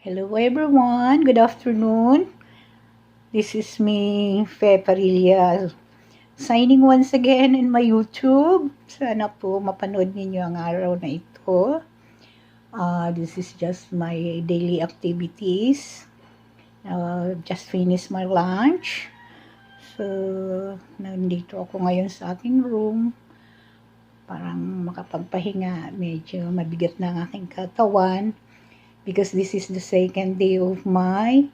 Hello everyone, good afternoon. This is me, Fe Parilla, signing once again in my YouTube. Sana po mapanood ninyo ang araw na ito. This is just my daily activities. Just finished my lunch. So, nandito ako ngayon sa aking room. Parang makapagpahinga. Medyo mabigat na ang aking katawan. Because this is the second day of my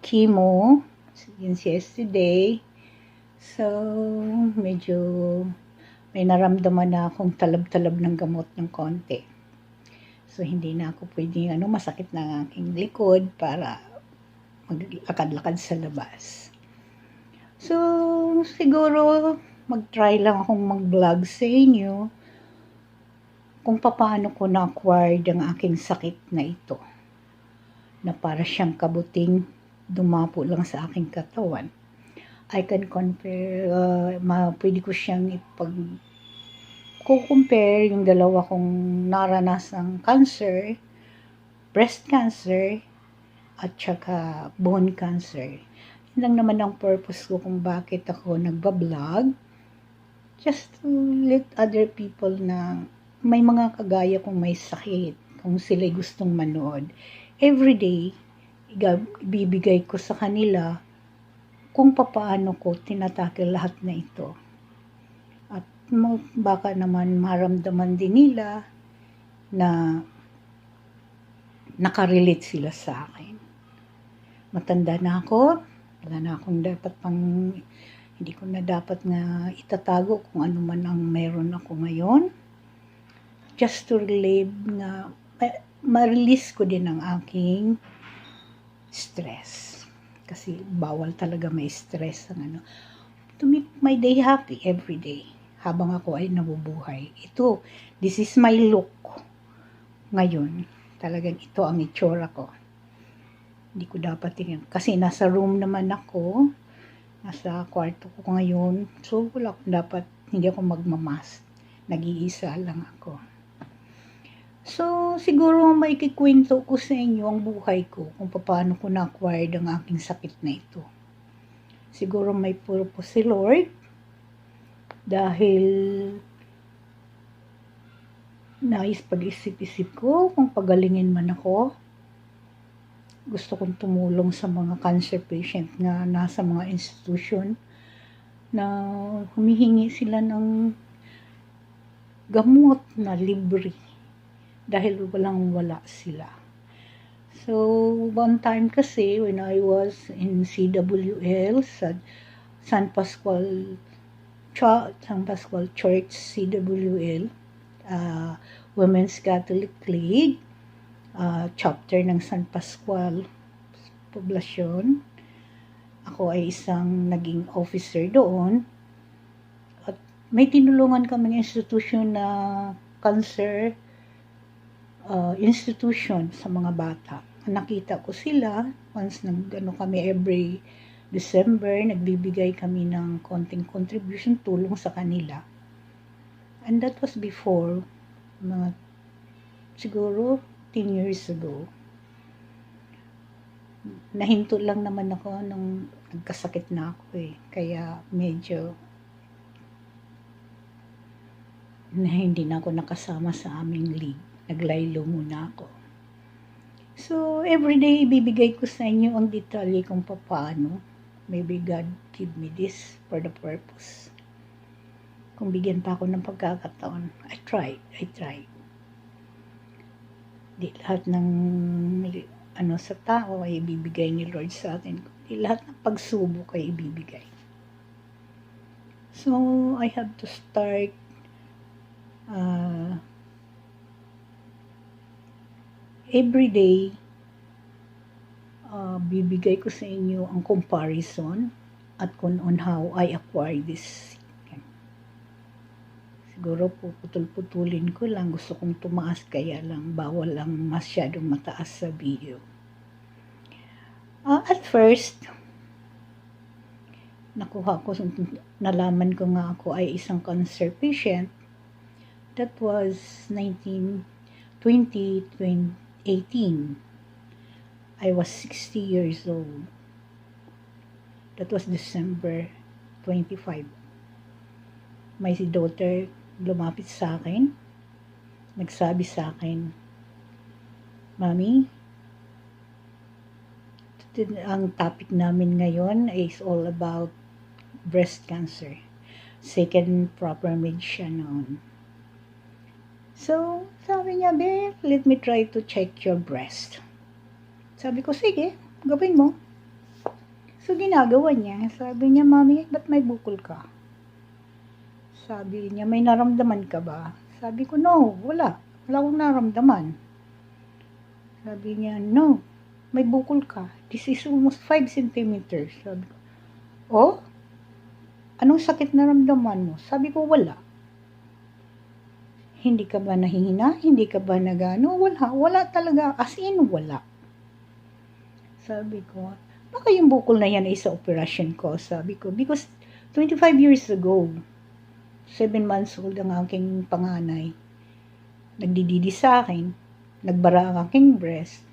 chemo since yesterday. So, medyo may naramdaman na akong talab-talab ng gamot ng konti. So, hindi na ako pwedeng masakit na ang aking likod para maglakad-lakad sa labas. So, siguro mag-try lang akong mag-vlog sa inyo kung paano ko na-acquired ang aking sakit na ito, na para siyang kabuting dumapo lang sa aking katawan. I can compare, pwede ko siyang compare yung dalawa kong naranasang cancer, breast cancer, at saka bone cancer. Yun lang naman ang purpose ko kung bakit ako nagbablog. Just to let other people na may mga kagaya kung may sakit, kung sila'y gustong manood. Everyday, ibibigay ko sa kanila kung paano ko tinatakil lahat na ito. At baka naman maramdaman din nila na nakarelate sila sa akin. Matanda na ako, wala na akong hindi ko na dapat nga itatago kung ano man ang meron ako ngayon. Just to relieve na ma-release ko din ang aking stress. Kasi bawal talaga may stress ang to make my day happy every day habang ako ay nabubuhay. This is my look ngayon. Talagang ito ang itsura ko. Hindi ko dapat tingnan. Kasi nasa room naman ako. Nasa kwarto ko ngayon. So, hindi ako magmamask. Nag-iisa lang ako. So, siguro maikikwento ko sa inyo ang buhay ko kung paano ko na-acquired ang aking sakit na ito. Siguro may purpose si Lord dahil pag-isip-isip ko kung pagalingin man ako. Gusto kong tumulong sa mga cancer patient na nasa mga institution na humihingi sila ng gamot na libre. Dahil walang-wala sila. So, one time kasi, when I was in CWL, sa San Pascual Church, CWL, Women's Catholic League, chapter ng San Pascual Poblasyon. Ako ay isang naging officer doon. At may tinulungan kaming institution na cancer institution sa mga bata. Nakita ko sila once kami every December, nagbibigay kami ng konting contribution, tulong sa kanila. And that was before, siguro 10 years ago. Nahinto lang naman ako nung nagkasakit na ako Kaya medyo hindi na ako nakasama sa aming league. Naglaylo muna ako. So, everyday ibibigay ko sa inyo ang detalye kung paano. Maybe God give me this for the purpose. Kung bigyan pa ako ng pagkakataon, I try. Di lahat ng sa tao ay ibibigay ni Lord sa atin. Di lahat ng pagsubok ay ibibigay. So, I have to start every day, bibigay ko sa inyo ang comparison at kung on how I acquire this. Siguro puputol-putulin ko lang. Gusto kong tumaas kaya lang bawal lang masyadong mataas sa video. At first, nalaman ko nga ako ay isang cancer patient. That was 2018. I was 60 years old. That was December 25. My daughter lumapit sa akin, nagsabi sa akin, Mami, ang topic namin ngayon is all about breast cancer. Second proper med siya noon. So, sabi niya, Beth, let me try to check your breast. Sabi ko, sige, gawin mo. So, ginagawa niya. Sabi niya, Mami, ba't may bukol ka? Sabi niya, may naramdaman ka ba? Sabi ko, no, wala. Wala akong naramdaman. Sabi niya, no, may bukol ka. This is almost 5 centimeters. Sabi ko, oh? Anong sakit naramdaman mo? Sabi ko, wala. Hindi ka ba nahihina? Hindi ka ba nagano? Wala. Wala talaga. As in, wala. Sabi ko, baka yung bukol na yan ay sa operasyon ko. Sabi ko, because 25 years ago, 7 months old ang aking panganay. Nagdididi sa akin. Nagbara ang aking breast.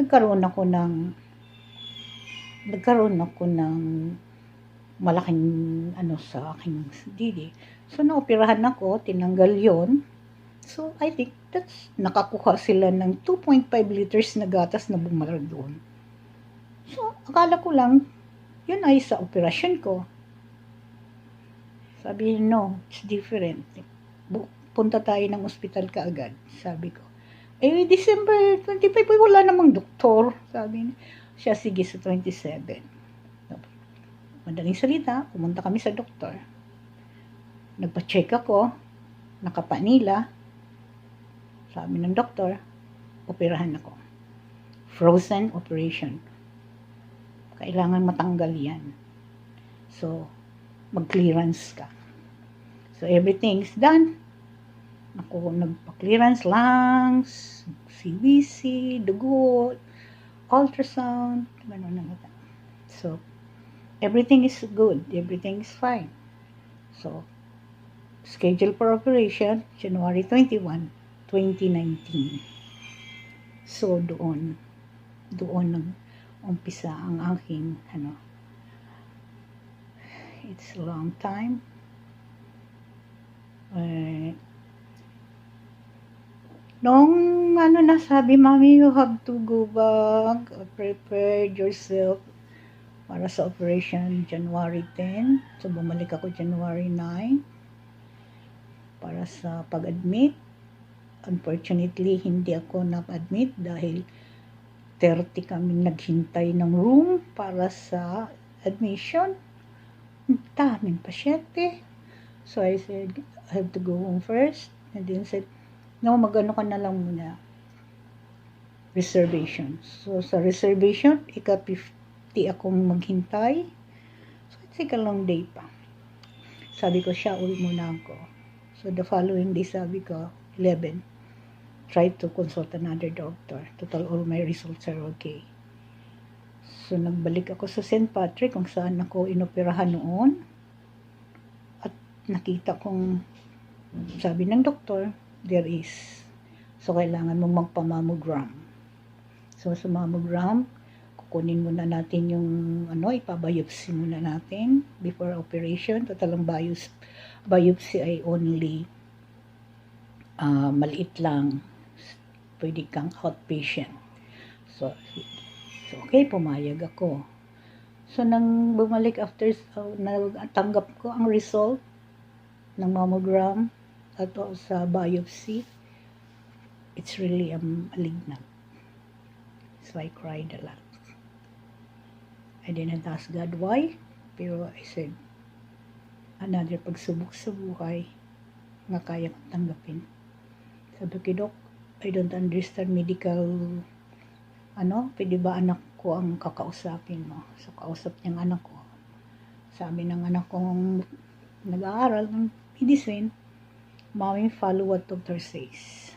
Nagkaroon ako ng malaking sa aking didi. So, naoperahan ako, tinanggal yon. So, I think nakakuha sila ng 2.5 liters na gatas na bumara doon. So, akala ko lang, yun ay sa operasyon ko. Sabi niya, no, it's different. Punta tayo ng ospital kaagad, sabi ko. December 25, wala namang doktor, sabi niya. Siya, sige, sa 27. Madaling salita, pumunta kami sa doktor. Nagpa-check ako, nakapanila. Sabi ng doktor, operahan ako. Frozen operation. Kailangan matanggal yan. So, mag-clearance ka. So, everything's done. Ako, nagpa-clearance, lungs, CBC, dugo, ultrasound, gano'n na. So, everything is good. Everything is fine. So, schedule for operation, January 21, 2019. So, doon nag-umpisa ang aking, it's a long time. Nung nasabi, Mami, you have to go back, prepare yourself para sa operation January 10. So, bumalik ako January 9 para sa pag-admit. Unfortunately, hindi ako na-admit dahil 30 kaming naghintay ng room para sa admission. Daming pasyente. So, I said, I have to go home first. And then said, no, magano ka na lang muna. Reservation. So, sa reservation, ika-50 akong maghintay. So, it's a long day pa. Sabi ko, siya, uwi muna ako. So, the following day, sabi ko, 11. Try to consult another doctor. Total, all my results are okay. So, nagbalik ako sa St. Patrick, kung saan ako inoperahan noon. At nakita kong, sabi ng doktor, there is. So, kailangan mong magpa-mammogram. So, sa mammogram, kukunin muna natin yung, ipabiopsy muna natin before operation. Total, ang biopsy ay only maliit lang. Pwede kang outpatient. So, okay, pumayag ako. So, nang bumalik after, natanggap ko ang result ng mammogram at sa biopsy, it's really malignant. So, I cried a lot. I didn't ask God why, pero I said, another pagsubok sa buhay nga kaya kong tanggapin. Sabi ko, Dok, I don't understand medical, pwede ba anak ko ang kakausapin mo? So, kausap niyang anak ko. Sabi ng anak kong nag-aaral ng medicine, Mommy, follow what doctor says.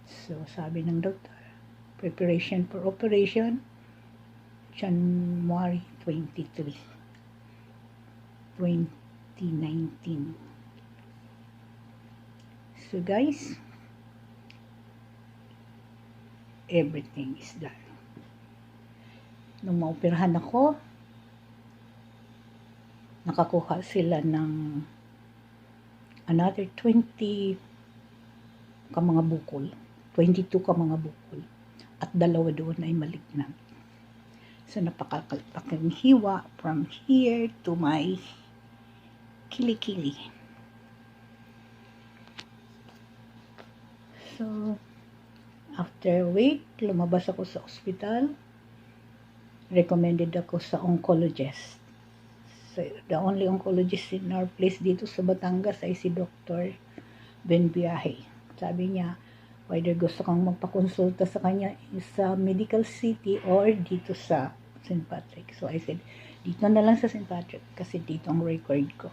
So, sabi ng doctor, preparation for operation, January 23, 2019. So, guys, everything is done. Nung maoperahan ako, nakakuha sila ng another 20 ka mga bukol. 22 ka mga bukol. At dalawa doon ay malignant. So, napakalaking hiwa from here to my kilikili. So, after a week, lumabas ako sa ospital. Recommended ako sa oncologist. So, the only oncologist in our place dito sa Batangas ay si Dr. Benbiahe. Sabi niya, whether gusto kang magpakonsulta sa kanya sa Medical City or dito sa St. Patrick. So, I said, dito na lang sa St. Patrick kasi dito ang record ko.